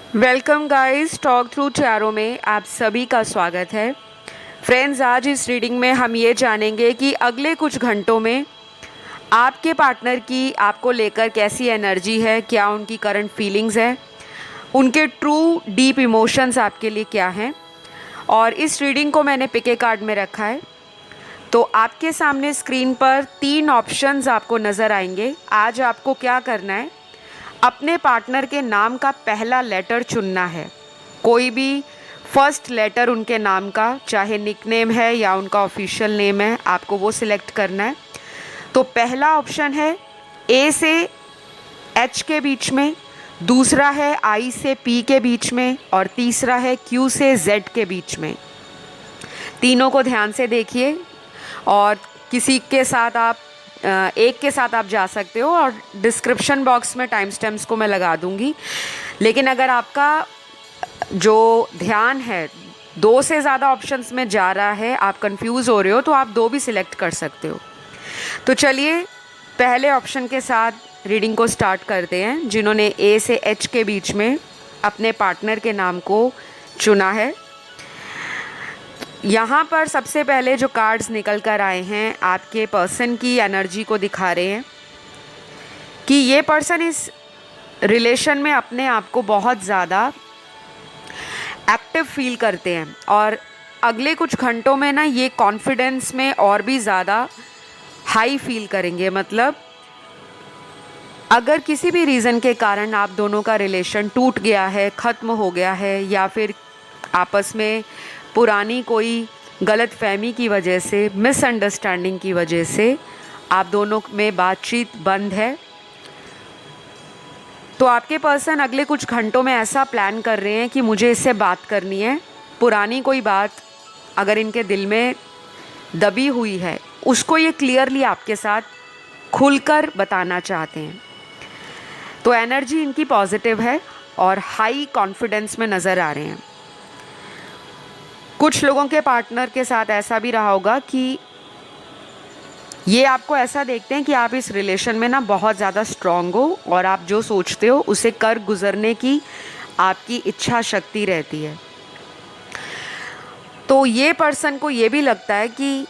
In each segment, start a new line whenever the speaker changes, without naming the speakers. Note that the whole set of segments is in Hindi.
Welcome guys, talk through tarot में आप सभी का स्वागत है। फ्रेंड्स, आज इस रीडिंग में हम ये जानेंगे कि अगले कुछ घंटों में आपके पार्टनर की आपको लेकर कैसी एनर्जी है, क्या उनकी करंट फीलिंग्स है, उनके ट्रू डीप इमोशंस आपके लिए क्या हैं। और इस रीडिंग को मैंने पिके कार्ड में रखा है। तो आपके सामने स्क्रीन पर 3 ऑप्शंस आपको नज़र आएंगे। आज आपको क्या करना है, अपने पार्टनर के नाम का पहला लेटर चुनना है। कोई भी फर्स्ट लेटर उनके नाम का, चाहे निकनेम है या उनका ऑफिशियल नेम है, आपको वो सिलेक्ट करना है। तो पहला ऑप्शन है ए से एच के बीच में, दूसरा है आई से पी के बीच में, और तीसरा है क्यू से जेड के बीच में। तीनों को ध्यान से देखिए और किसी के साथ आप एक के साथ आप जा सकते हो, और डिस्क्रिप्शन बॉक्स में टाइम स्टैम्प्स को मैं लगा दूंगी। लेकिन अगर आपका जो ध्यान है 2 से ज़्यादा ऑप्शंस में जा रहा है, आप कंफ्यूज हो रहे हो, तो आप 2 भी सिलेक्ट कर सकते हो। तो चलिए पहले ऑप्शन के साथ रीडिंग को स्टार्ट करते हैं। जिन्होंने ए से एच के बीच में अपने पार्टनर के नाम को चुना है, यहाँ पर सबसे पहले जो कार्ड्स निकल कर आए हैं आपके पर्सन की एनर्जी को दिखा रहे हैं कि ये पर्सन इस रिलेशन में अपने आप को बहुत ज़्यादा एक्टिव फील करते हैं, और अगले कुछ घंटों में ना ये कॉन्फिडेंस में और भी ज़्यादा हाई फील करेंगे। मतलब अगर किसी भी रीज़न के कारण आप दोनों का रिलेशन टूट गया है, ख़त्म हो गया है, या फिर आपस में पुरानी कोई गलत फहमी की वजह से, मिसअंडरस्टैंडिंग की वजह से आप दोनों में बातचीत बंद है, तो आपके पर्सन अगले कुछ घंटों में ऐसा प्लान कर रहे हैं कि मुझे इससे बात करनी है। पुरानी कोई बात अगर इनके दिल में दबी हुई है, उसको ये क्लियरली आपके साथ खुलकर बताना चाहते हैं। तो एनर्जी इनकी पॉजिटिव है और हाई कॉन्फिडेंस में नज़र आ रहे हैं। कुछ लोगों के पार्टनर के साथ ऐसा भी रहा होगा कि ये आपको ऐसा देखते हैं कि आप इस रिलेशन में ना बहुत ज़्यादा स्ट्रॉन्ग हो, और आप जो सोचते हो उसे कर गुजरने की आपकी इच्छा शक्ति रहती है। तो ये पर्सन को ये भी लगता है कि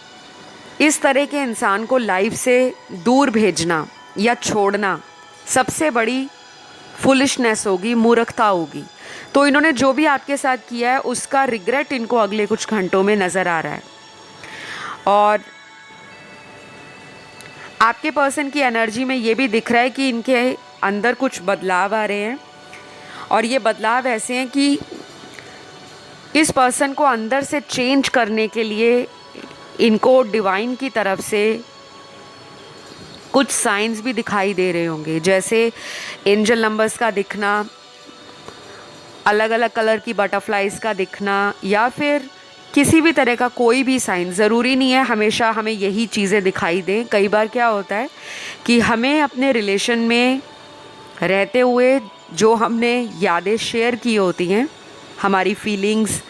इस तरह के इंसान को लाइफ से दूर भेजना या छोड़ना सबसे बड़ी फुलिशनेस होगी, मूर्खता होगी। तो इन्होंने जो भी आपके साथ किया है उसका रिग्रेट इनको अगले कुछ घंटों में नज़र आ रहा है। और आपके पर्सन की एनर्जी में ये भी दिख रहा है कि इनके अंदर कुछ बदलाव आ रहे हैं, और ये बदलाव ऐसे हैं कि इस पर्सन को अंदर से चेंज करने के लिए इनको डिवाइन की तरफ से कुछ साइंस भी दिखाई दे रहे होंगे, जैसे एंजल नंबर्स का दिखना, अलग अलग कलर की बटरफ्लाइज का दिखना, या फिर किसी भी तरह का कोई भी साइन। ज़रूरी नहीं है हमेशा हमें यही चीज़ें दिखाई दें। कई बार क्या होता है कि हमें अपने रिलेशन में रहते हुए जो हमने यादें शेयर की होती हैं, हमारी फीलिंग्स,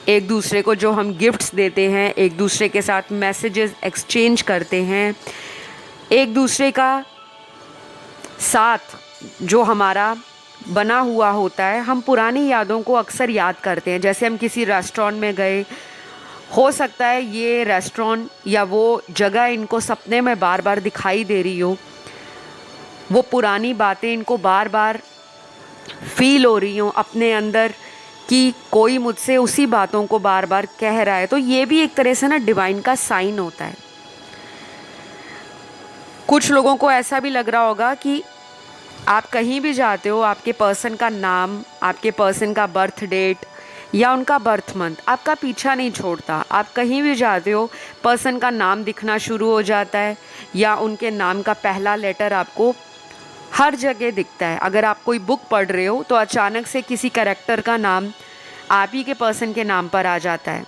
एक दूसरे को जो हम गिफ्ट्स देते हैं, एक दूसरे के साथ मैसेजेस एक्सचेंज करते हैं, एक दूसरे का साथ जो हमारा बना हुआ होता है, हम पुरानी यादों को अक्सर याद करते हैं। जैसे हम किसी रेस्टोरेंट में गए, हो सकता है ये रेस्टोरेंट या वो जगह इनको सपने में बार बार दिखाई दे रही हो, वो पुरानी बातें इनको बार बार फील हो रही हो अपने अंदर कि कोई मुझसे उसी बातों को बार बार कह रहा है। तो ये भी एक तरह से ना डिवाइन का साइन होता है। कुछ लोगों को ऐसा भी लग रहा होगा कि आप कहीं भी जाते हो, आपके पर्सन का नाम, आपके पर्सन का बर्थ डेट या उनका बर्थ मंथ आपका पीछा नहीं छोड़ता। आप कहीं भी जाते हो, पर्सन का नाम दिखना शुरू हो जाता है, या उनके नाम का पहला लेटर आपको हर जगह दिखता है। अगर आप कोई बुक पढ़ रहे हो तो अचानक से किसी कैरेक्टर का नाम आप ही के पर्सन के नाम पर आ जाता है,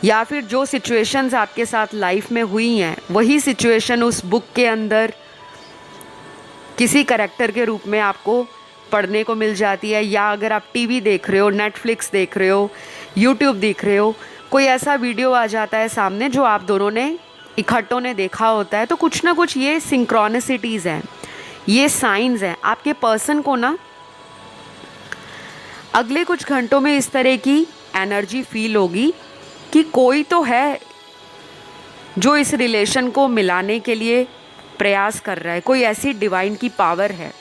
या फिर जो सिचुएशंस आपके साथ लाइफ में हुई हैं वही सिचुएशन उस बुक के अंदर किसी कैरेक्टर के रूप में आपको पढ़ने को मिल जाती है। या अगर आप टीवी देख रहे हो, नेटफ्लिक्स देख रहे हो, यूट्यूब देख रहे हो, कोई ऐसा वीडियो आ जाता है सामने जो आप दोनों ने इकट्ठों ने देखा होता है। तो कुछ ना कुछ ये सिंक्रोनिसिटीज़ हैं, ये साइंस हैं। आपके पर्सन को ना अगले कुछ घंटों में इस तरह की एनर्जी फील होगी कि कोई तो है जो इस रिलेशन को मिलाने के लिए प्रयास कर रहा है, कोई ऐसी डिवाइन की पावर है।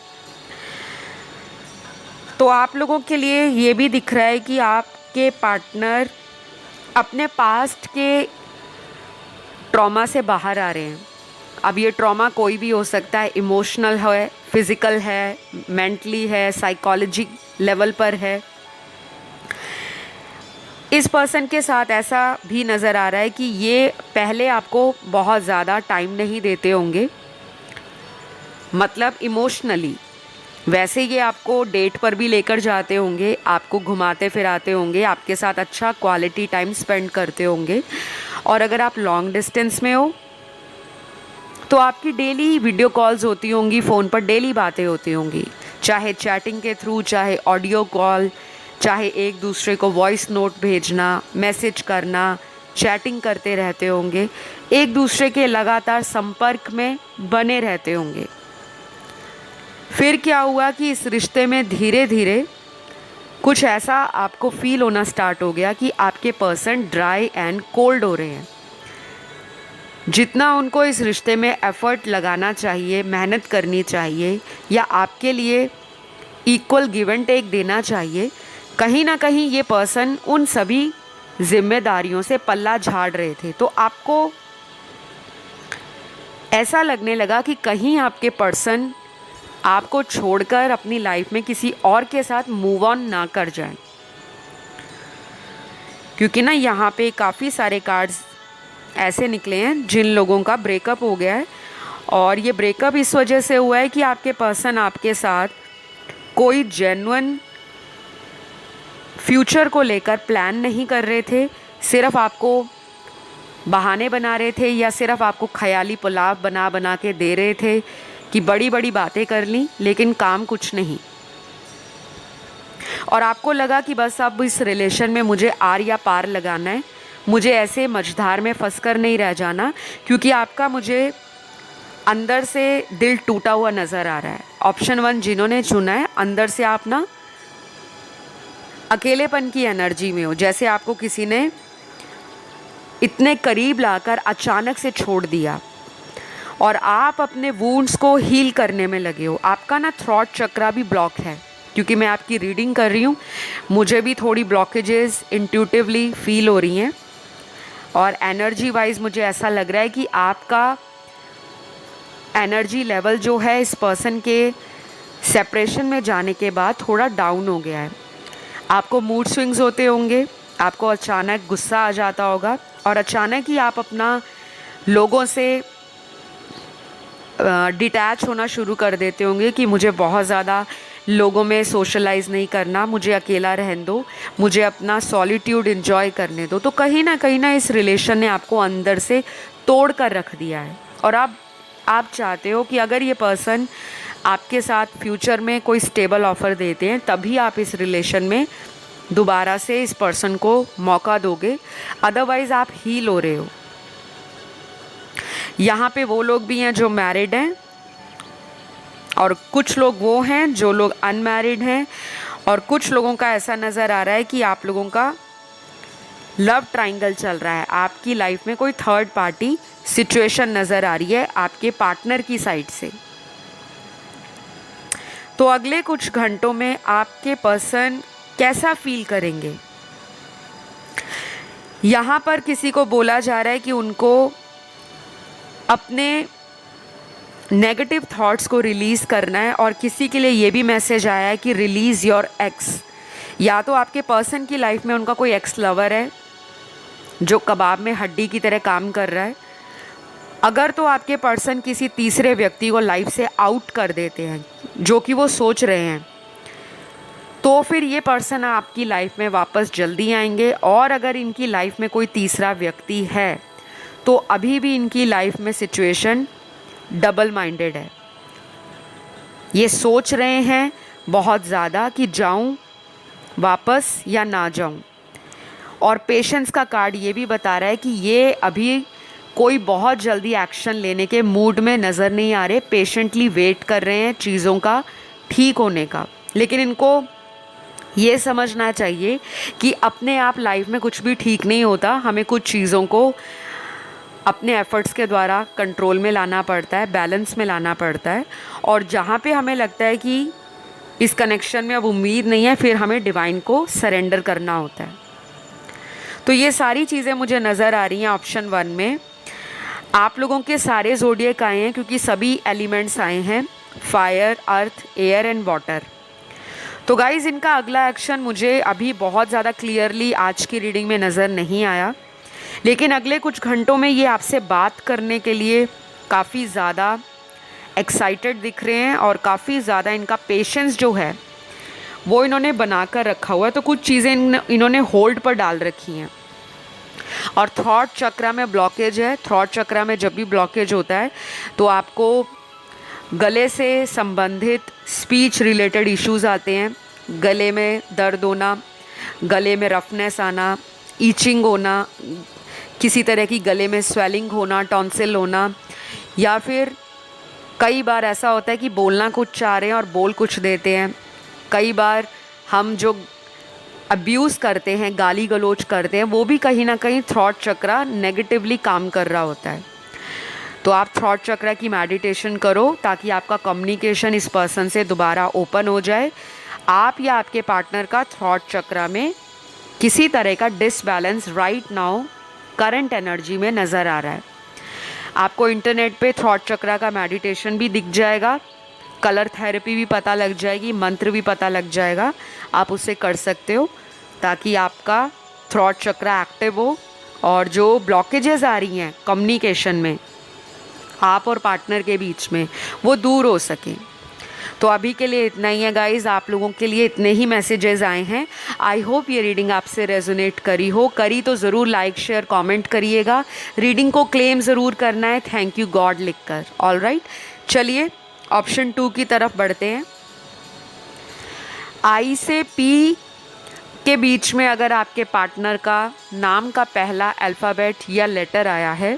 तो आप लोगों के लिए ये भी दिख रहा है कि आपके पार्टनर अपने पास्ट के ट्रॉमा से बाहर आ रहे हैं। अब ये ट्रॉमा कोई भी हो सकता है, इमोशनल है, फिज़िकल है, मेंटली है, साइकोलॉजी लेवल पर है। इस पर्सन के साथ ऐसा भी नज़र आ रहा है कि ये पहले आपको बहुत ज़्यादा टाइम नहीं देते होंगे, मतलब इमोशनली। वैसे ये आपको डेट पर भी लेकर जाते होंगे, आपको घुमाते फिराते होंगे, आपके साथ अच्छा क्वालिटी टाइम स्पेंड करते होंगे। और अगर आप लॉन्ग डिस्टेंस में हो तो आपकी डेली वीडियो कॉल्स होती होंगी, फ़ोन पर डेली बातें होती होंगी, चाहे चैटिंग के थ्रू, चाहे ऑडियो कॉल, चाहे एक दूसरे को वॉइस नोट भेजना, मैसेज करना, चैटिंग करते रहते होंगे, एक दूसरे के लगातार संपर्क में बने रहते होंगे। फिर क्या हुआ कि इस रिश्ते में धीरे धीरे कुछ ऐसा आपको फील होना स्टार्ट हो गया कि आपके पर्सन ड्राई एंड कोल्ड हो रहे हैं। जितना उनको इस रिश्ते में एफ़र्ट लगाना चाहिए, मेहनत करनी चाहिए, या आपके लिए इक्वल गिव एंड टेक देना चाहिए, कहीं ना कहीं ये पर्सन उन सभी जिम्मेदारियों से पल्ला झाड़ रहे थे। तो आपको ऐसा लगने लगा कि कहीं आपके पर्सन आपको छोड़कर अपनी लाइफ में किसी और के साथ मूव ऑन ना कर जाए, क्योंकि ना यहाँ पे काफ़ी सारे कार्ड्स ऐसे निकले हैं जिन लोगों का ब्रेकअप हो गया है। और ये ब्रेकअप इस वजह से हुआ है कि आपके पर्सन आपके साथ कोई जेन्युइन फ्यूचर को लेकर प्लान नहीं कर रहे थे, सिर्फ आपको बहाने बना रहे थे, या सिर्फ आपको ख्याली पुलाव बना बना के दे रहे थे कि बड़ी बड़ी बातें कर ली लेकिन काम कुछ नहीं। और आपको लगा कि बस अब इस रिलेशन में मुझे आर या पार लगाना है, मुझे ऐसे मझधार में फंस कर नहीं रह जाना, क्योंकि आपका मुझे अंदर से दिल टूटा हुआ नज़र आ रहा है। ऑप्शन 1 जिन्होंने चुना है, अंदर से आप ना अकेलेपन की एनर्जी में हो, जैसे आपको किसी ने इतने करीब लाकर अचानक से छोड़ दिया और आप अपने वुंड्स को हील करने में लगे हो। आपका ना थ्रॉट चक्रा भी ब्लॉक है, क्योंकि मैं आपकी रीडिंग कर रही हूँ, मुझे भी थोड़ी ब्लॉकेजेस इंट्यूटिवली फील हो रही हैं। और एनर्जी वाइज मुझे ऐसा लग रहा है कि आपका एनर्जी लेवल जो है इस पर्सन के सेपरेशन में जाने के बाद थोड़ा डाउन हो गया है। आपको मूड स्विंग्स होते होंगे, आपको अचानक गुस्सा आ जाता होगा और अचानक ही आप अपना लोगों से डिटैच होना शुरू कर देते होंगे कि मुझे बहुत ज़्यादा लोगों में सोशलाइज नहीं करना, मुझे अकेला रहने दो, मुझे अपना सॉलिट्यूड एंजॉय करने दो। तो कहीं ना इस रिलेशन ने आपको अंदर से तोड़ कर रख दिया है। और अब आप चाहते हो कि अगर ये पर्सन आपके साथ फ्यूचर में कोई स्टेबल ऑफ़र देते हैं तभी आप इस रिलेशन में दोबारा से इस पर्सन को मौका दोगे, अदरवाइज़ आप हील हो रहे हो। यहाँ पे वो लोग भी हैं जो मैरिड हैं और कुछ लोग वो हैं जो लोग अनमैरिड हैं, और कुछ लोगों का ऐसा नज़र आ रहा है कि आप लोगों का लव ट्रायंगल चल रहा है। आपकी लाइफ में कोई थर्ड पार्टी सिचुएशन नज़र आ रही है आपके पार्टनर की साइड से। तो अगले कुछ घंटों में आपके पर्सन कैसा फील करेंगे? यहाँ पर किसी को बोला जा रहा है कि उनको अपने नेगेटिव थॉट्स को रिलीज़ करना है, और किसी के लिए ये भी मैसेज आया है कि रिलीज़ योर एक्स। या तो आपके पर्सन की लाइफ में उनका कोई एक्स लवर है जो कबाब में हड्डी की तरह काम कर रहा है। अगर तो आपके पर्सन किसी तीसरे व्यक्ति को लाइफ से आउट कर देते हैं, जो कि वो सोच रहे हैं, तो फिर ये पर्सन आपकी लाइफ में वापस जल्दी आएंगे। और अगर इनकी लाइफ में कोई तीसरा व्यक्ति है तो अभी भी इनकी लाइफ में सिचुएशन डबल माइंडेड है। ये सोच रहे हैं बहुत ज़्यादा कि जाऊं वापस या ना जाऊं। और पेशेंस का कार्ड ये भी बता रहा है कि ये अभी कोई बहुत जल्दी एक्शन लेने के मूड में नज़र नहीं आ रहे, पेशेंटली वेट कर रहे हैं चीज़ों का ठीक होने का। लेकिन इनको ये समझना चाहिए कि अपने आप लाइफ में कुछ भी ठीक नहीं होता, हमें कुछ चीज़ों को अपने एफर्ट्स के द्वारा कंट्रोल में लाना पड़ता है, बैलेंस में लाना पड़ता है। और जहाँ पे हमें लगता है कि इस कनेक्शन में अब उम्मीद नहीं है, फिर हमें डिवाइन को सरेंडर करना होता है। तो ये सारी चीज़ें मुझे नज़र आ रही हैं ऑप्शन 1 में। आप लोगों के सारे ज़ोडिएक आए हैं क्योंकि सभी एलिमेंट्स आए हैं, fire, earth, air and water. तो गाइज़, इनका अगला एक्शन मुझे अभी बहुत ज़्यादा क्लियरली आज की रीडिंग में नज़र नहीं आया, लेकिन अगले कुछ घंटों में ये आपसे बात करने के लिए काफ़ी ज़्यादा एक्साइटेड दिख रहे हैं और काफ़ी ज़्यादा इनका पेशेंस जो है वो इन्होंने बना कर रखा हुआ है। तो कुछ चीज़ें इन्होंने होल्ड पर डाल रखी हैं। और थॉट चक्रा में ब्लॉकेज है। थॉट चक्रा में जब भी ब्लॉकेज होता है तो आपको गले से संबंधित स्पीच रिलेटेड इश्यूज़ आते हैं। गले में दर्द होना, गले में रफनेस आना, ईचिंग होना, किसी तरह की गले में स्वेलिंग होना, टॉन्सिल होना, या फिर कई बार ऐसा होता है कि बोलना कुछ चाह रहे हैं और बोल कुछ देते हैं। कई बार हम जो अब्यूज़ करते हैं, गाली गलौज करते हैं, वो भी कहीं ना कहीं थ्रॉट चक्रा नेगेटिवली काम कर रहा होता है। तो आप थ्रॉट चक्रा की मेडिटेशन करो ताकि आपका कम्युनिकेशन इस पर्सन से दोबारा ओपन हो जाए। आप या आपके पार्टनर का थ्रॉट चक्रा में किसी तरह का disbalance right now current energy में नज़र आ रहा है। आपको इंटरनेट पे थ्रॉट चक्रा का मेडिटेशन भी दिख जाएगा, कलर थेरेपी भी पता लग जाएगी, मंत्र भी पता लग जाएगा। आप उसे कर सकते हो ताकि आपका थ्रॉट चक्रा एक्टिव हो और जो ब्लॉकेजेस आ रही हैं कम्युनिकेशन में आप और पार्टनर के बीच में, वो दूर हो सकें। तो अभी के लिए इतना ही है गाइज़, आप लोगों के लिए इतने ही मैसेजेस आए हैं। आई होप ये रीडिंग आपसे रेजोनेट करी तो ज़रूर लाइक शेयर कमेंट करिएगा। रीडिंग को क्लेम ज़रूर करना है थैंक यू गॉड लिखकर। ऑल राइट, चलिए ऑप्शन 2 की तरफ बढ़ते हैं। आई से पी के बीच में अगर आपके पार्टनर का नाम का पहला अल्फ़ाबेट या लेटर आया है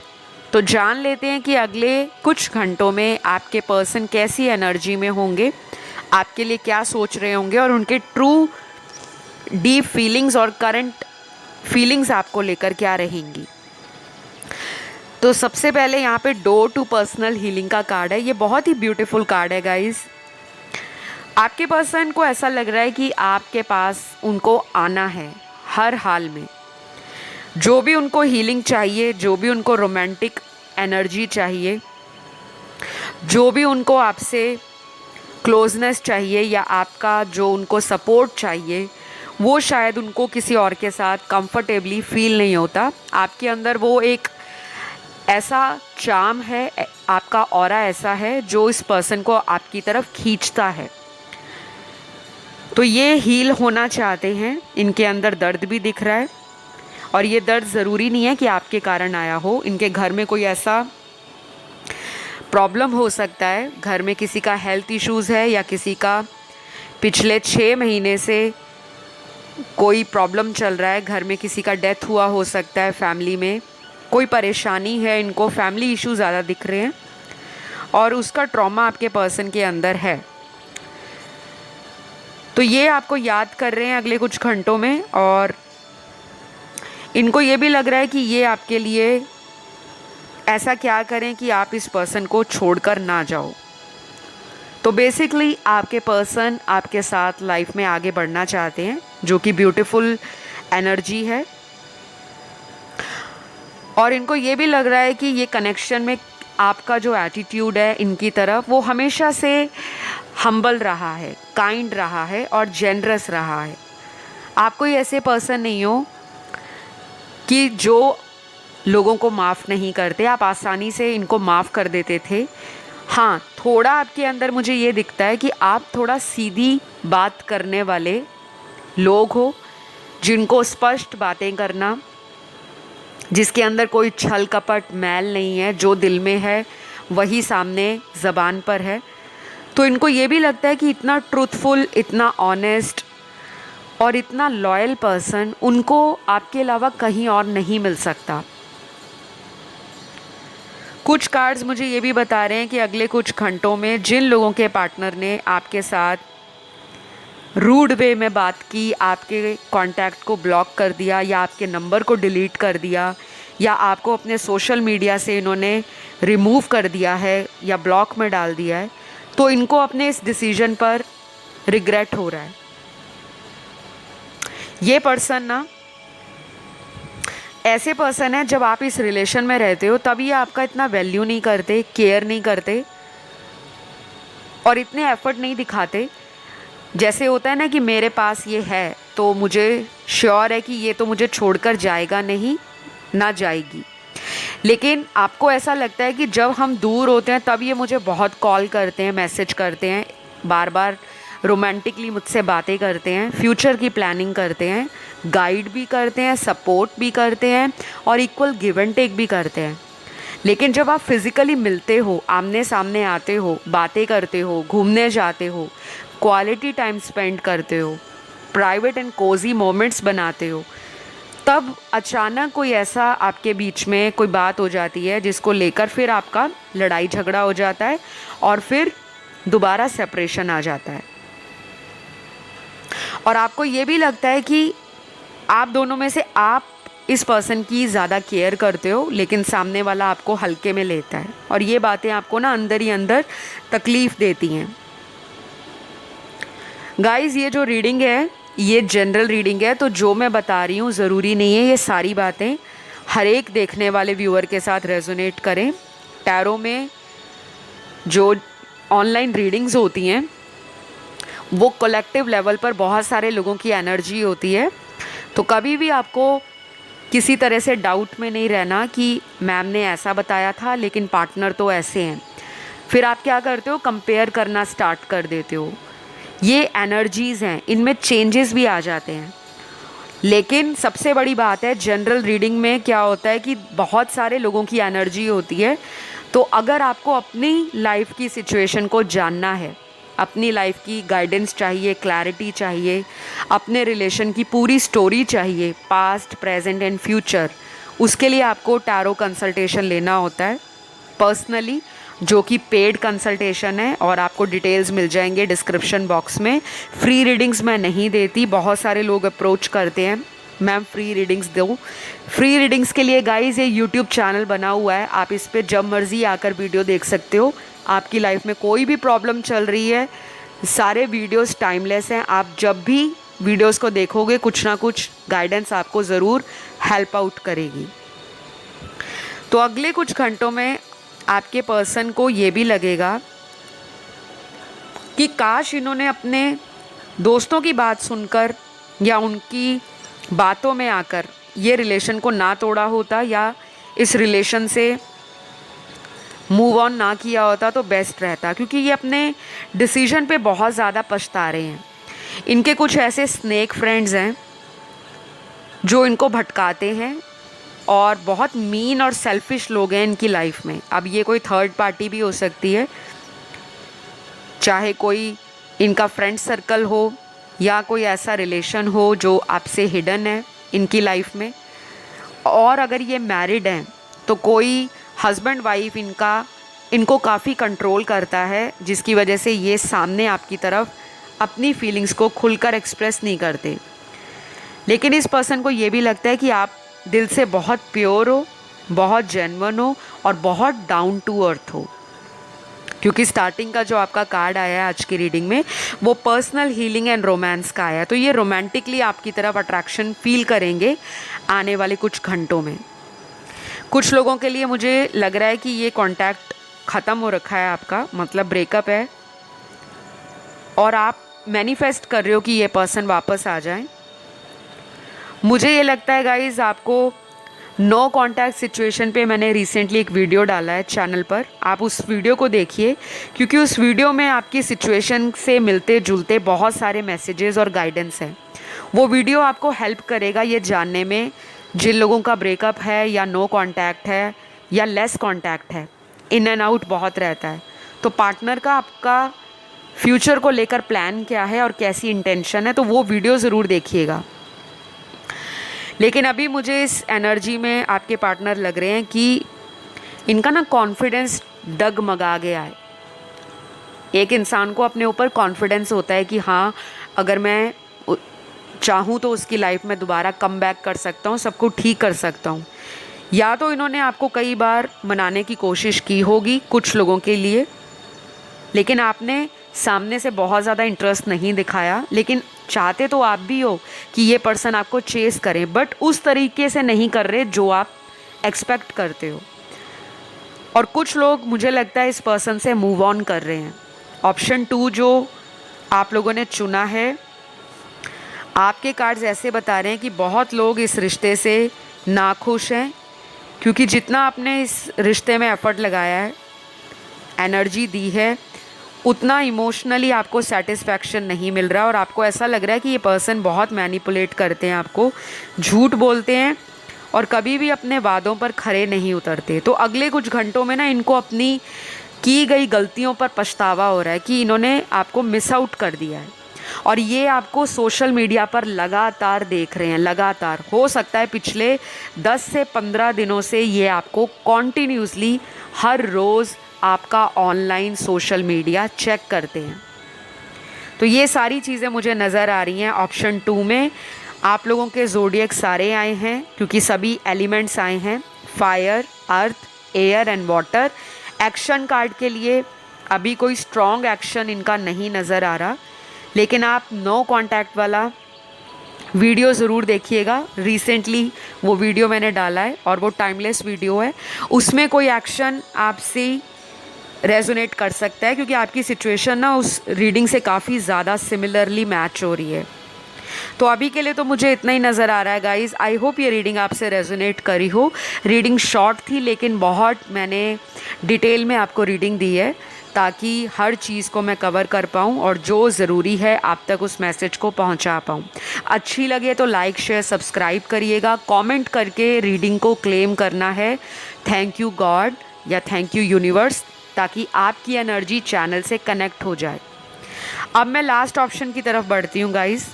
तो जान लेते हैं कि अगले कुछ घंटों में आपके पर्सन कैसी एनर्जी में होंगे, आपके लिए क्या सोच रहे होंगे और उनके ट्रू डीप फीलिंग्स और करंट फीलिंग्स आपको लेकर क्या रहेंगी। तो सबसे पहले यहाँ पे डोर टू पर्सनल हीलिंग का कार्ड है। ये बहुत ही ब्यूटीफुल कार्ड है गाइज। आपके पर्सन को ऐसा लग रहा है कि आपके पास उनको आना है हर हाल में। जो भी उनको हीलिंग चाहिए, जो भी उनको रोमांटिक एनर्जी चाहिए, जो भी उनको आपसे क्लोजनेस चाहिए या आपका जो उनको सपोर्ट चाहिए, वो शायद उनको किसी और के साथ कंफर्टेबली फील नहीं होता। आपके अंदर वो एक ऐसा चार्म है, आपका ऑरा ऐसा है जो इस पर्सन को आपकी तरफ खींचता है। तो ये हील होना चाहते हैं। इनके अंदर दर्द भी दिख रहा है और ये दर्द ज़रूरी नहीं है कि आपके कारण आया हो। इनके घर में कोई ऐसा प्रॉब्लम हो सकता है, घर में किसी का हेल्थ इश्यूज़ है या किसी का पिछले 6 महीने से कोई प्रॉब्लम चल रहा है, घर में किसी का डेथ हुआ हो सकता है, फैमिली में कोई परेशानी है, इनको फैमिली इश्यू ज़्यादा दिख रहे हैं और उसका ट्रॉमा आपके पर्सन के अंदर है। तो ये आपको याद कर रहे हैं अगले कुछ घंटों में और इनको ये भी लग रहा है कि ये आपके लिए ऐसा क्या करें कि आप इस पर्सन को छोड़कर ना जाओ। तो बेसिकली आपके पर्सन आपके साथ लाइफ में आगे बढ़ना चाहते हैं, जो कि ब्यूटीफुल एनर्जी है। और इनको ये भी लग रहा है कि ये कनेक्शन में आपका जो एटीट्यूड है इनकी तरफ, वो हमेशा से हम्बल रहा है, काइंड रहा है और जेनरस रहा है। आप कोई ऐसे पर्सन नहीं हो कि जो लोगों को माफ़ नहीं करते, आप आसानी से इनको माफ़ कर देते थे। हाँ, थोड़ा आपके अंदर मुझे ये दिखता है कि आप थोड़ा सीधी बात करने वाले लोग हो, जिनको स्पष्ट बातें करना, जिसके अंदर कोई छल कपट मैल नहीं है, जो दिल में है वही सामने ज़बान पर है। तो इनको ये भी लगता है कि इतना ट्रूथफुल, इतना ऑनेस्ट और इतना लॉयल पर्सन उनको आपके अलावा कहीं और नहीं मिल सकता। कुछ कार्ड्स मुझे ये भी बता रहे हैं कि अगले कुछ घंटों में जिन लोगों के पार्टनर ने आपके साथ रूड वे में बात की, आपके कांटेक्ट को ब्लॉक कर दिया या आपके नंबर को डिलीट कर दिया या आपको अपने सोशल मीडिया से इन्होंने रिमूव कर दिया है या ब्लॉक में डाल दिया है, तो इनको अपने इस डिसीजन पर रिग्रेट हो रहा है। ये पर्सन ना ऐसे पर्सन है, जब आप इस रिलेशन में रहते हो तब ये आपका इतना वैल्यू नहीं करते, केयर नहीं करते और इतने एफर्ट नहीं दिखाते। जैसे होता है ना कि मेरे पास ये है तो मुझे श्योर है कि ये तो मुझे छोड़कर जाएगा नहीं, ना जाएगी। लेकिन आपको ऐसा लगता है कि जब हम दूर होते हैं तब ये मुझे बहुत कॉल करते हैं, मैसेज करते हैं, बार बार रोमांटिकली मुझसे बातें करते हैं, फ्यूचर की प्लानिंग करते हैं, गाइड भी करते हैं, सपोर्ट भी करते हैं और इक्वल गिव एंड टेक भी करते हैं। लेकिन जब आप फिज़िकली मिलते हो, आमने सामने आते हो, बातें करते हो, घूमने जाते हो, क्वालिटी टाइम स्पेंड करते हो, प्राइवेट एंड कोजी मोमेंट्स बनाते हो, तब अचानक कोई ऐसा आपके बीच में कोई बात हो जाती है जिसको लेकर फिर आपका लड़ाई झगड़ा हो जाता है और फिर दोबारा सेपरेशन आ जाता है। और आपको ये भी लगता है कि आप दोनों में से आप इस पर्सन की ज़्यादा केयर करते हो, लेकिन सामने वाला आपको हल्के में लेता है और ये बातें आपको ना अंदर ही अंदर तकलीफ़ देती हैं। गाइज़, ये जो रीडिंग है ये जनरल रीडिंग है, तो जो मैं बता रही हूँ ज़रूरी नहीं है ये सारी बातें हर एक देखने वाले व्यूअर के साथ रेजोनेट करें। टैरो में जो ऑनलाइन रीडिंग्स होती हैं वो कलेक्टिव लेवल पर बहुत सारे लोगों की एनर्जी होती है, तो कभी भी आपको किसी तरह से डाउट में नहीं रहना कि मैम ने ऐसा बताया था लेकिन पार्टनर तो ऐसे हैं। फिर आप क्या करते हो, कंपेयर करना स्टार्ट कर देते हो। ये एनर्जीज़ हैं, इनमें चेंजेस भी आ जाते हैं। लेकिन सबसे बड़ी बात है, जनरल रीडिंग में क्या होता है कि बहुत सारे लोगों की एनर्जी होती है, तो अगर आपको अपनी लाइफ की सिचुएशन को जानना है, अपनी लाइफ की गाइडेंस चाहिए, क्लैरिटी चाहिए, अपने रिलेशन की पूरी स्टोरी चाहिए, पास्ट, प्रेजेंट एंड फ्यूचर, उसके लिए आपको टैरो कंसल्टेशन लेना होता है पर्सनली, जो कि पेड कंसल्टेशन है और आपको डिटेल्स मिल जाएंगे डिस्क्रिप्शन बॉक्स में। फ्री रीडिंग्स मैं नहीं देती, बहुत सारे लोग अप्रोच करते हैं मैम फ्री रीडिंग्स दो। फ्री रीडिंग्स के लिए गाइस ये यूट्यूब चैनल बना हुआ है, आप इस पर जब मर्ज़ी आकर वीडियो देख सकते हो। आपकी लाइफ में कोई भी प्रॉब्लम चल रही है, सारे वीडियोस टाइमलेस हैं, आप जब भी वीडियोस को देखोगे कुछ ना कुछ गाइडेंस आपको ज़रूर हेल्प आउट करेगी। तो अगले कुछ घंटों में आपके पर्सन को ये भी लगेगा कि काश इन्होंने अपने दोस्तों की बात सुनकर या उनकी बातों में आकर ये रिलेशन को ना तोड़ा होता या इस रिलेशन से मूव ऑन ना किया होता तो बेस्ट रहता, क्योंकि ये अपने डिसीजन पे बहुत ज़्यादा पछता रहे हैं। इनके कुछ ऐसे स्नेक फ्रेंड्स हैं जो इनको भटकाते हैं और बहुत मीन और सेल्फिश लोग हैं इनकी लाइफ में। अब ये कोई थर्ड पार्टी भी हो सकती है, चाहे कोई इनका फ्रेंड सर्कल हो या कोई ऐसा रिलेशन हो जो आपसे हिडन है इनकी लाइफ में। और अगर ये मैरिड हैं तो कोई हस्बैंड वाइफ इनको काफ़ी कंट्रोल करता है, जिसकी वजह से ये सामने आपकी तरफ अपनी फीलिंग्स को खुलकर एक्सप्रेस नहीं करते। लेकिन इस पर्सन को ये भी लगता है कि आप दिल से बहुत प्योर हो, बहुत जेन्युइन हो और बहुत डाउन टू अर्थ हो, क्योंकि स्टार्टिंग का जो आपका कार्ड आया है आज की रीडिंग में वो पर्सनल हीलिंग एंड रोमांस का आया। तो ये रोमांटिकली आपकी तरफ अट्रैक्शन फील करेंगे आने वाले कुछ घंटों में। कुछ लोगों के लिए मुझे लग रहा है कि ये कांटेक्ट ख़त्म हो रखा है आपका, मतलब ब्रेकअप है, और आप मैनिफेस्ट कर रहे हो कि ये पर्सन वापस आ जाए। मुझे ये लगता है गाइज, आपको नो कांटेक्ट सिचुएशन पे मैंने रिसेंटली एक वीडियो डाला है चैनल पर, आप उस वीडियो को देखिए, क्योंकि उस वीडियो में आपकी सिचुएशन से मिलते जुलते बहुत सारे मैसेजेस और गाइडेंस हैं। वो वीडियो आपको हेल्प करेगा ये जानने में जिन लोगों का ब्रेकअप है या नो कांटेक्ट है या लेस कांटेक्ट है, इन एंड आउट बहुत रहता है, तो पार्टनर का आपका फ्यूचर को लेकर प्लान क्या है और कैसी इंटेंशन है, तो वो वीडियो ज़रूर देखिएगा। लेकिन अभी मुझे इस एनर्जी में आपके पार्टनर लग रहे हैं कि इनका ना कॉन्फिडेंस डगमगा गया है। एक इंसान को अपने ऊपर कॉन्फिडेंस होता है कि हाँ, अगर मैं चाहूँ तो उसकी लाइफ में दोबारा कम बैक कर सकता हूँ, सब कुछ ठीक कर सकता हूँ। या तो इन्होंने आपको कई बार मनाने की कोशिश की होगी कुछ लोगों के लिए, लेकिन आपने सामने से बहुत ज़्यादा इंटरेस्ट नहीं दिखाया, लेकिन चाहते तो आप भी हो कि ये पर्सन आपको चेस करें, बट उस तरीके से नहीं कर रहे जो आप एक्सपेक्ट करते हो। और कुछ लोग मुझे लगता है इस पर्सन से मूव ऑन कर रहे हैं। ऑप्शन 2 जो आप लोगों ने चुना है, आपके कार्ड्स ऐसे बता रहे हैं कि बहुत लोग इस रिश्ते से नाखुश हैं, क्योंकि जितना आपने इस रिश्ते में एफर्ट लगाया है, एनर्जी दी है, उतना इमोशनली आपको सेटिस्फैक्शन नहीं मिल रहा और आपको ऐसा लग रहा है कि ये पर्सन बहुत मैनिपुलेट करते हैं, आपको झूठ बोलते हैं और कभी भी अपने वादों पर खरे नहीं उतरते। तो अगले कुछ घंटों में ना इनको अपनी की गई गलतियों पर पछतावा हो रहा है कि इन्होंने आपको मिस आउट कर दिया है, और ये आपको सोशल मीडिया पर लगातार देख रहे हैं। लगातार हो सकता है पिछले 10 से 15 दिनों से ये आपको कॉन्टीन्यूसली हर रोज़ आपका ऑनलाइन सोशल मीडिया चेक करते हैं। तो ये सारी चीज़ें मुझे नज़र आ रही हैं। ऑप्शन 2 में आप लोगों के ज़ोडिएक सारे आए हैं, क्योंकि सभी एलिमेंट्स आए हैं, fire, earth, air and water. Action card के लिए अभी कोई स्ट्रॉन्ग एक्शन इनका नहीं नज़र आ रहा, लेकिन आप नो कॉन्टैक्ट वाला वीडियो ज़रूर देखिएगा। रिसेंटली वो वीडियो मैंने डाला है और वो टाइमलेस वीडियो है, उसमें कोई एक्शन आपसे रेजोनेट कर सकता है, क्योंकि आपकी सिचुएशन ना उस रीडिंग से काफ़ी ज़्यादा सिमिलरली मैच हो रही है। तो अभी के लिए तो मुझे इतना ही नज़र आ रहा है गाइज़। आई होप ये रीडिंग आपसे रेजोनेट करी हो। रीडिंग शॉर्ट थी, लेकिन बहुत मैंने डिटेल में आपको रीडिंग दी है ताकि हर चीज़ को मैं कवर कर पाऊँ और जो ज़रूरी है आप तक उस मैसेज को पहुँचा पाऊँ। अच्छी लगे तो लाइक शेयर सब्सक्राइब करिएगा। कमेंट करके रीडिंग को क्लेम करना है थैंक यू गॉड या थैंक यू यूनिवर्स, ताकि आपकी एनर्जी चैनल से कनेक्ट हो जाए। अब मैं लास्ट ऑप्शन की तरफ बढ़ती हूँ गाइज़।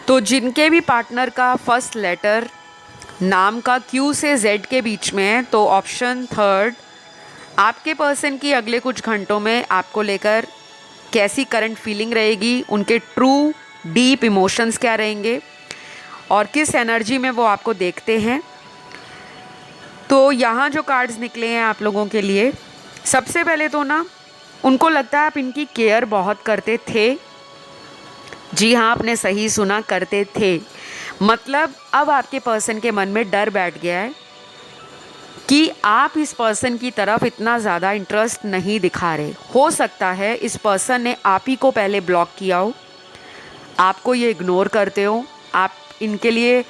तो जिनके भी पार्टनर का फर्स्ट लेटर नाम का Q से Z के बीच में है, तो ऑप्शन 3 आपके पर्सन की अगले कुछ घंटों में आपको लेकर कैसी करंट फीलिंग रहेगी, उनके ट्रू डीप इमोशंस क्या रहेंगे और किस एनर्जी में वो आपको देखते हैं। तो यहाँ जो कार्ड्स निकले हैं आप लोगों के लिए, सबसे पहले तो ना उनको लगता है आप इनकी केयर बहुत करते थे। जी हाँ, आपने सही सुना, करते थे। मतलब अब आपके पर्सन के मन में डर बैठ गया है कि आप इस पर्सन की तरफ इतना ज़्यादा इंटरेस्ट नहीं दिखा रहे। हो सकता है इस पर्सन ने आप ही को पहले ब्लॉक किया हो, आपको ये इग्नोर करते हो, आप इनके लिए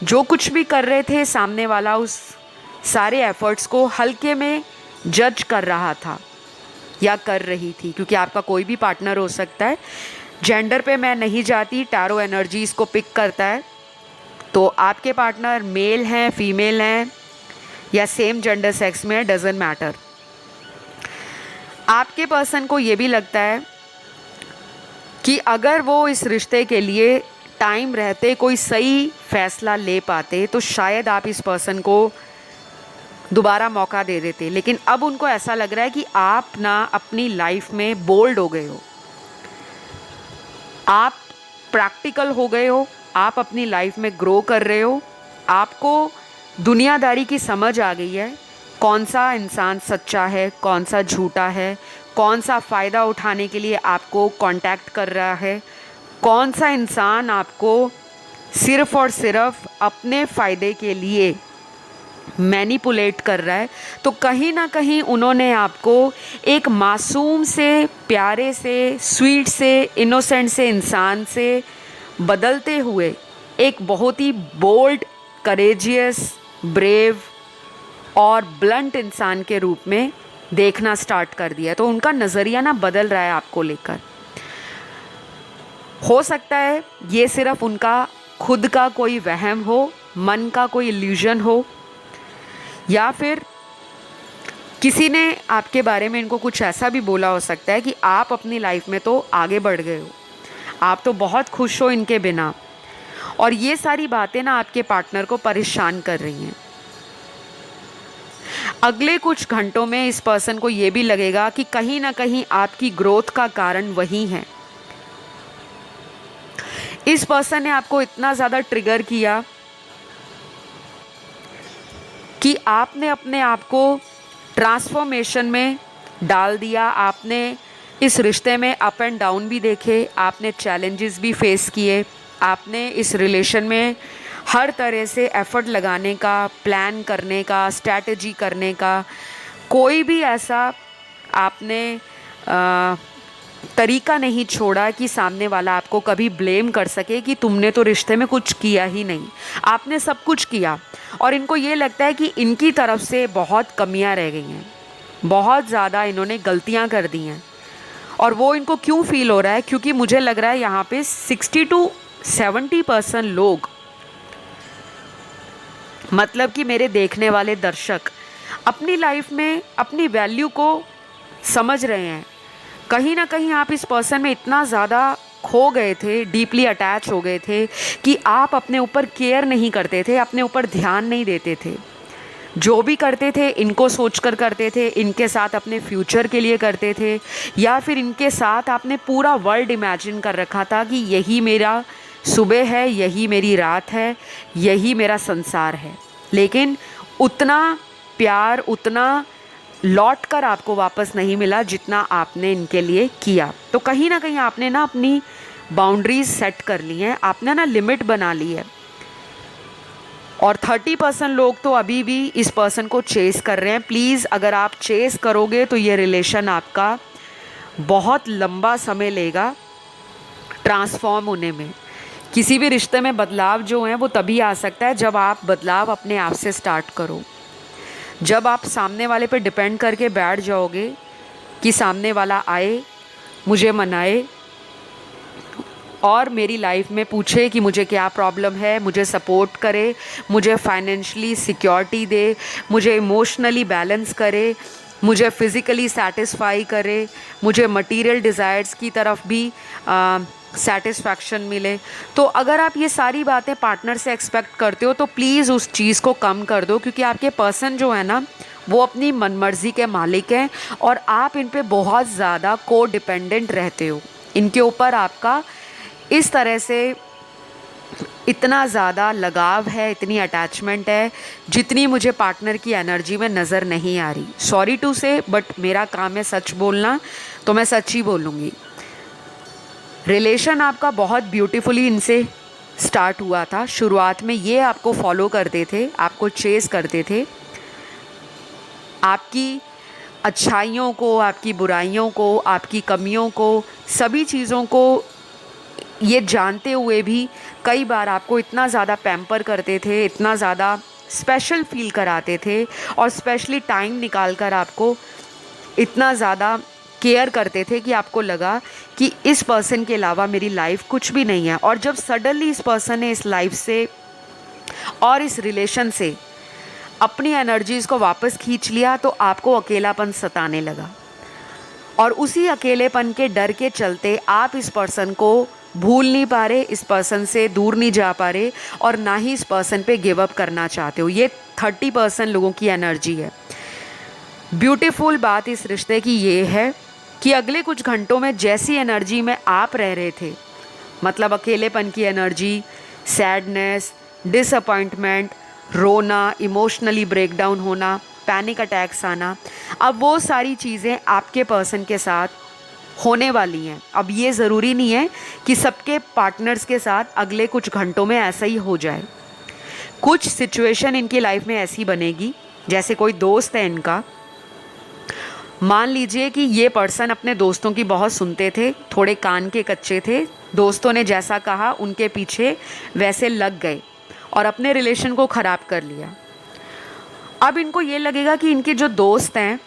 जो कुछ भी कर रहे थे सामने वाला उस सारे एफर्ट्स को हल्के में जज कर रहा था या कर रही थी, क्योंकि आपका कोई भी पार्टनर हो सकता है। जेंडर पे मैं नहीं जाती, टैरो एनर्जीज़ को पिक करता है। तो आपके पार्टनर मेल हैं, फीमेल हैं या सेम जेंडर सेक्स में, डजेंट मैटर। आपके पर्सन को ये भी लगता है कि अगर वो इस रिश्ते के लिए टाइम रहते कोई सही फैसला ले पाते तो शायद आप इस पर्सन को दोबारा मौका दे देते, लेकिन अब उनको ऐसा लग रहा है कि आप ना अपनी लाइफ में बोल्ड हो गए हो, आप प्रैक्टिकल हो गए हो, आप अपनी लाइफ में ग्रो कर रहे हो, आपको दुनियादारी की समझ आ गई है, कौन सा इंसान सच्चा है, कौन सा झूठा है, कौन सा फ़ायदा उठाने के लिए आपको कांटेक्ट कर रहा है, कौन सा इंसान आपको सिर्फ़ और सिर्फ अपने फ़ायदे के लिए मैनिपुलेट कर रहा है। तो कहीं ना कहीं उन्होंने आपको एक मासूम से, प्यारे से, स्वीट से, इनोसेंट से इंसान से बदलते हुए एक बहुत ही बोल्ड, करेजियस, ब्रेव और ब्लंट इंसान के रूप में देखना स्टार्ट कर दिया। तो उनका नज़रिया ना बदल रहा है आपको लेकर। हो सकता है ये सिर्फ उनका खुद का कोई वहम हो, मन का कोई इल्यूजन हो, या फिर किसी ने आपके बारे में इनको कुछ ऐसा भी बोला हो सकता है कि आप अपनी लाइफ में तो आगे बढ़ गए हो, आप तो बहुत खुश हो इनके बिना। और ये सारी बातें ना आपके पार्टनर को परेशान कर रही हैं। अगले कुछ घंटों में इस पर्सन को ये भी लगेगा कि कहीं ना कहीं आपकी ग्रोथ का कारण वही है, इस पर्सन ने आपको इतना ज़्यादा ट्रिगर किया कि आपने अपने आप को ट्रांसफॉर्मेशन में डाल दिया। आपने इस रिश्ते में अप एंड डाउन भी देखे, आपने चैलेंजेस भी फेस किए, आपने इस रिलेशन में हर तरह से एफर्ट लगाने का, प्लान करने का, स्ट्रैटेजी करने का, कोई भी ऐसा आपने तरीका नहीं छोड़ा कि सामने वाला आपको कभी ब्लेम कर सके कि तुमने तो रिश्ते में कुछ किया ही नहीं। आपने सब कुछ किया और इनको ये लगता है कि इनकी तरफ से बहुत कमियां रह गई हैं, बहुत ज़्यादा इन्होंने गलतियां कर दी हैं। और वो इनको क्यों फील हो रहा है, क्योंकि मुझे लग रहा है यहाँ पे 60 to 70% लोग, मतलब कि मेरे देखने वाले दर्शक, अपनी लाइफ में अपनी वैल्यू को समझ रहे हैं। कहीं ना कहीं आप इस पर्सन में इतना ज़्यादा खो गए थे, डीपली अटैच हो गए थे कि आप अपने ऊपर केयर नहीं करते थे, अपने ऊपर ध्यान नहीं देते थे। जो भी करते थे इनको सोचकर करते थे, इनके साथ अपने फ्यूचर के लिए करते थे, या फिर इनके साथ आपने पूरा वर्ल्ड इमेजिन कर रखा था कि यही मेरा सुबह है, यही मेरी रात है, यही मेरा संसार है। लेकिन उतना प्यार, उतना लौट कर आपको वापस नहीं मिला जितना आपने इनके लिए किया। तो कहीं ना कहीं आपने ना अपनी बाउंड्रीज सेट कर ली हैं, आपने ना लिमिट बना ली है। और 30% लोग तो अभी भी इस पर्सन को चेस कर रहे हैं। प्लीज़, अगर आप चेस करोगे तो ये रिलेशन आपका बहुत लंबा समय लेगा ट्रांसफॉर्म होने में। किसी भी रिश्ते में बदलाव जो है वो तभी आ सकता है जब आप बदलाव अपने आप से स्टार्ट करो। जब आप सामने वाले पे डिपेंड करके बैठ जाओगे कि सामने वाला आए, मुझे मनाए और मेरी लाइफ में पूछे कि मुझे क्या प्रॉब्लम है, मुझे सपोर्ट करे, मुझे फाइनेंशियली सिक्योरिटी दे, मुझे इमोशनली बैलेंस करे, मुझे फिज़िकली सेटिस्फाई करे, मुझे मटेरियल डिज़ायर्स की तरफ भी सेटिस्फैक्शन मिले, तो अगर आप ये सारी बातें पार्टनर से एक्सपेक्ट करते हो तो प्लीज़ उस चीज़ को कम कर दो। क्योंकि आपके पर्सन जो है ना, वो अपनी मनमर्जी के मालिक हैं और आप इन पे बहुत ज़्यादा को डिपेंडेंट रहते हो। इनके ऊपर आपका इस तरह से इतना ज़्यादा लगाव है, इतनी अटैचमेंट है जितनी मुझे पार्टनर की एनर्जी में नज़र नहीं आ रही। सॉरी टू से, बट मेरा काम है सच बोलना, तो मैं सच ही बोलूँगी। रिलेशन आपका बहुत ब्यूटीफुली इनसे स्टार्ट हुआ था। शुरुआत में ये आपको फॉलो करते थे, आपको चेस करते थे, आपकी अच्छाइयों को, आपकी बुराइयों को, आपकी कमियों को, सभी चीज़ों को ये जानते हुए भी कई बार आपको इतना ज़्यादा पैम्पर करते थे, इतना ज़्यादा स्पेशल फील कराते थे और स्पेशली टाइम निकाल कर आपको इतना ज़्यादा केयर करते थे कि आपको लगा कि इस पर्सन के अलावा मेरी लाइफ कुछ भी नहीं है। और जब सडनली इस पर्सन ने इस लाइफ से और इस रिलेशन से अपनी एनर्जीज़ को वापस खींच लिया तो आपको अकेलापन सताने लगा। और उसी अकेलेपन के डर के चलते आप इस पर्सन को भूल नहीं पा रहे, इस पर्सन से दूर नहीं जा पा रहे और ना ही इस पर्सन पे गिव अप करना चाहते हो। ये 30% लोगों की एनर्जी है। ब्यूटीफुल बात इस रिश्ते की ये है कि अगले कुछ घंटों में जैसी एनर्जी में आप रह रहे थे, मतलब अकेलेपन की एनर्जी, सैडनेस, डिसअपॉइंटमेंट, रोना, इमोशनली ब्रेकडाउन होना, पैनिक अटैक्स आना, अब वो सारी चीज़ें आपके पर्सन के साथ होने वाली हैं। अब ये ज़रूरी नहीं है कि सबके पार्टनर्स के साथ अगले कुछ घंटों में ऐसा ही हो जाए। कुछ सिचुएशन इनकी लाइफ में ऐसी बनेगी, जैसे कोई दोस्त है इनका, मान लीजिए कि ये पर्सन अपने दोस्तों की बहुत सुनते थे, थोड़े कान के कच्चे थे, दोस्तों ने जैसा कहा उनके पीछे वैसे लग गए और अपने रिलेशन को ख़राब कर लिया। अब इनको ये लगेगा कि इनके जो दोस्त हैं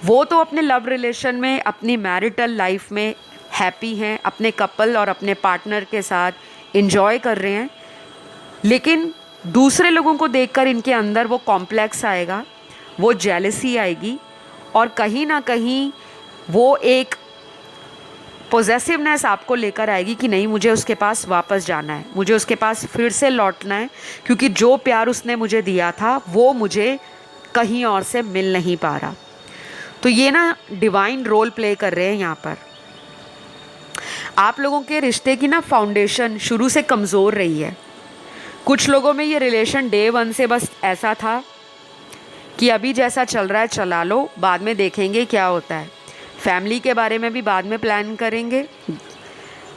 वो तो अपने लव रिलेशन में, अपनी मैरिटल लाइफ में हैप्पी हैं, अपने कपल और अपने पार्टनर के साथ एंजॉय कर रहे हैं, लेकिन दूसरे लोगों को देखकर इनके अंदर वो कॉम्प्लेक्स आएगा, वो जेलसी आएगी और कहीं ना कहीं वो एक पॉजेसिवनेस आपको लेकर आएगी कि नहीं, मुझे उसके पास वापस जाना है, मुझे उसके पास फिर से लौटना है, क्योंकि जो प्यार उसने मुझे दिया था वो मुझे कहीं और से मिल नहीं पा रहा। तो ये ना डिवाइन रोल प्ले कर रहे हैं यहाँ पर। आप लोगों के रिश्ते की ना फाउंडेशन शुरू से कमज़ोर रही है। कुछ लोगों में ये रिलेशन डे वन से बस ऐसा था कि अभी जैसा चल रहा है चला लो, बाद में देखेंगे क्या होता है। फैमिली के बारे में भी बाद में प्लान करेंगे,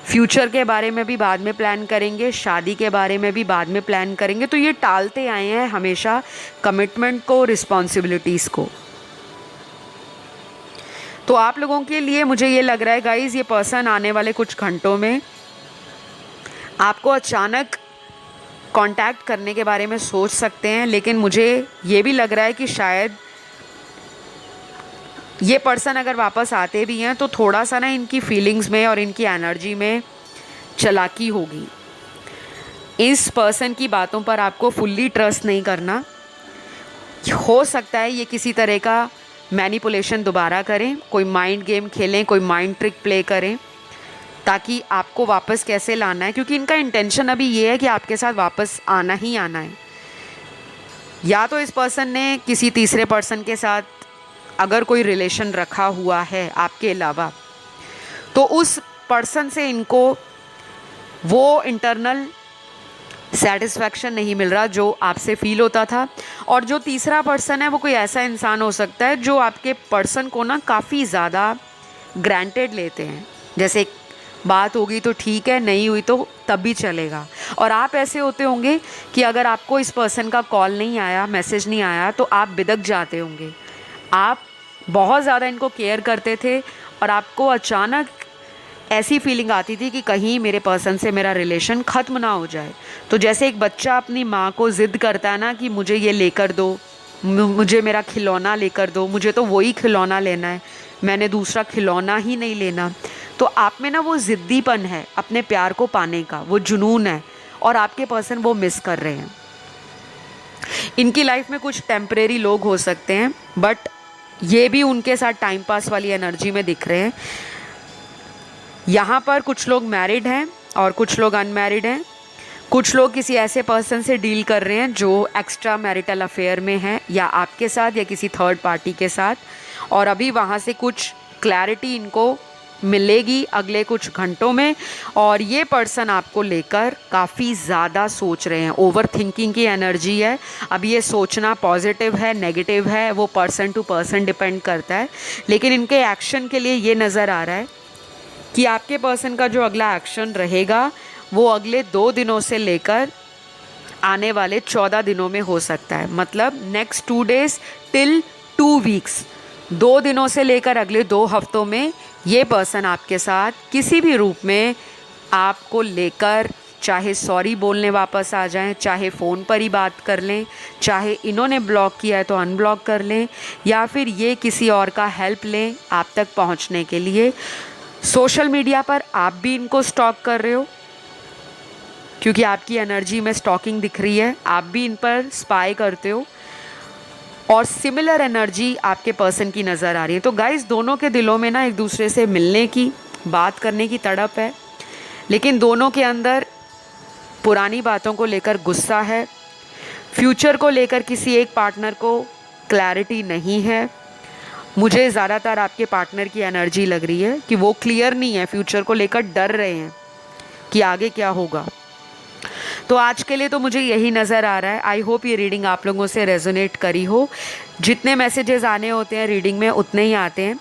फ्यूचर के बारे में भी बाद में प्लान करेंगे, शादी के बारे में भी बाद में प्लान करेंगे। तो ये टालते आए हैं हमेशा कमिटमेंट को, रिस्पॉन्सिबिलिटीज़ को। तो आप लोगों के लिए मुझे ये लग रहा है गाइज़, ये पर्सन आने वाले कुछ घंटों में आपको अचानक कांटेक्ट करने के बारे में सोच सकते हैं। लेकिन मुझे ये भी लग रहा है कि शायद ये पर्सन अगर वापस आते भी हैं तो थोड़ा सा ना इनकी फीलिंग्स में और इनकी एनर्जी में चालाकी होगी। इस पर्सन की बातों पर आपको फुल्ली ट्रस्ट नहीं करना। हो सकता है ये किसी तरह का मैनिपुलेशन दोबारा करें, कोई माइंड गेम खेलें, कोई माइंड ट्रिक प्ले करें, ताकि आपको वापस कैसे लाना है। क्योंकि इनका इंटेंशन अभी ये है कि आपके साथ वापस आना ही आना है। या तो इस पर्सन ने किसी तीसरे पर्सन के साथ अगर कोई रिलेशन रखा हुआ है आपके अलावा, तो उस पर्सन से इनको वो इंटरनल सेटिस्फैक्शन नहीं मिल रहा जो आपसे फ़ील होता था। और जो तीसरा पर्सन है वो कोई ऐसा इंसान हो सकता है जो आपके पर्सन को ना काफ़ी ज़्यादा ग्रांटेड लेते हैं। जैसे एक बात होगी तो ठीक है, नहीं हुई तो तब भी चलेगा। और आप ऐसे होते होंगे कि अगर आपको इस पर्सन का कॉल नहीं आया, मैसेज नहीं आया, तो आप बिदक जाते होंगे। आप बहुत ज़्यादा इनको केयर करते थे और आपको अचानक ऐसी फीलिंग आती थी कि कहीं मेरे पर्सन से मेरा रिलेशन ख़त्म ना हो जाए। तो जैसे एक बच्चा अपनी माँ को ज़िद करता है ना कि मुझे ये लेकर दो, मुझे मेरा खिलौना लेकर दो, मुझे तो वही खिलौना लेना है, मैंने दूसरा खिलौना ही नहीं लेना। तो आप में ना वो ज़िद्दीपन है अपने प्यार को पाने का, वो जुनून है, और आपके पर्सन वो मिस कर रहे हैं। इनकी लाइफ में कुछ टेम्परेरी लोग हो सकते हैं, बट ये भी उनके साथ टाइम पास वाली एनर्जी में दिख रहे हैं। यहाँ पर कुछ लोग मैरिड हैं और कुछ लोग अनमैरिड हैं। कुछ लोग किसी ऐसे पर्सन से डील कर रहे हैं जो एक्स्ट्रा मैरिटल अफेयर में है, या आपके साथ या किसी थर्ड पार्टी के साथ। और अभी वहाँ से कुछ क्लैरिटी इनको मिलेगी अगले कुछ घंटों में। और ये पर्सन आपको लेकर काफ़ी ज़्यादा सोच रहे हैं। ओवर थिंकिंग की एनर्जी है। अब ये सोचना पॉजिटिव है, नेगेटिव है, वो पर्सन टू पर्सन डिपेंड करता है। लेकिन इनके एक्शन के लिए ये नज़र आ रहा है कि आपके पर्सन का जो अगला एक्शन रहेगा वो अगले 2 दिनों से लेकर आने वाले 14 दिनों में हो सकता है। मतलब नेक्स्ट 2 डेज़ टिल 2 वीक्स, 2 दिनों से लेकर अगले 2 हफ्तों में ये पर्सन आपके साथ किसी भी रूप में आपको लेकर, चाहे सॉरी बोलने वापस आ जाएं, चाहे फ़ोन पर ही बात कर लें, चाहे इन्होंने ब्लॉक किया है तो अनब्लॉक कर लें, या फिर ये किसी और का हेल्प लें आप तक पहुंचने के लिए। सोशल मीडिया पर आप भी इनको स्टॉक कर रहे हो, क्योंकि आपकी एनर्जी में स्टॉकिंग दिख रही है। आप भी इन पर स्पाई करते हो और सिमिलर एनर्जी आपके पर्सन की नज़र आ रही है। तो गाइस, दोनों के दिलों में ना एक दूसरे से मिलने की, बात करने की तड़प है, लेकिन दोनों के अंदर पुरानी बातों को लेकर गुस्सा है। फ्यूचर को लेकर किसी एक पार्टनर को क्लैरिटी नहीं है। मुझे ज़्यादातर आपके पार्टनर की एनर्जी लग रही है कि वो क्लियर नहीं है, फ्यूचर को लेकर डर रहे हैं कि आगे क्या होगा। तो आज के लिए तो मुझे यही नज़र आ रहा है। आई होप ये रीडिंग आप लोगों से रेजोनेट करी हो। जितने मैसेजेस आने होते हैं रीडिंग में उतने ही आते हैं।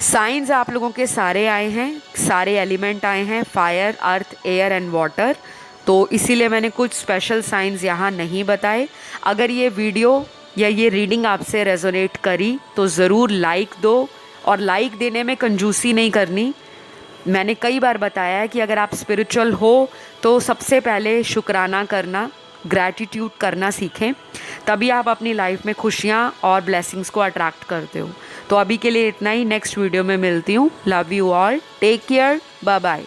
साइंस आप लोगों के सारे आए हैं, सारे एलिमेंट आए हैं, fire, earth, air and water. तो इसीलिए मैंने कुछ स्पेशल साइंस यहाँ नहीं बताए। अगर ये वीडियो या ये रीडिंग आपसे रेजोनेट करी तो ज़रूर लाइक दो, और लाइक देने में कंजूसी नहीं करनी। मैंने कई बार बताया है कि अगर आप स्पिरिचुअल हो तो सबसे पहले शुक्राना करना, ग्रैटिट्यूड करना सीखें, तभी आप अपनी लाइफ में खुशियाँ और ब्लेसिंग्स को अट्रैक्ट करते हो। तो अभी के लिए इतना ही। नेक्स्ट वीडियो में मिलती हूँ। Love you all, take care, bye bye.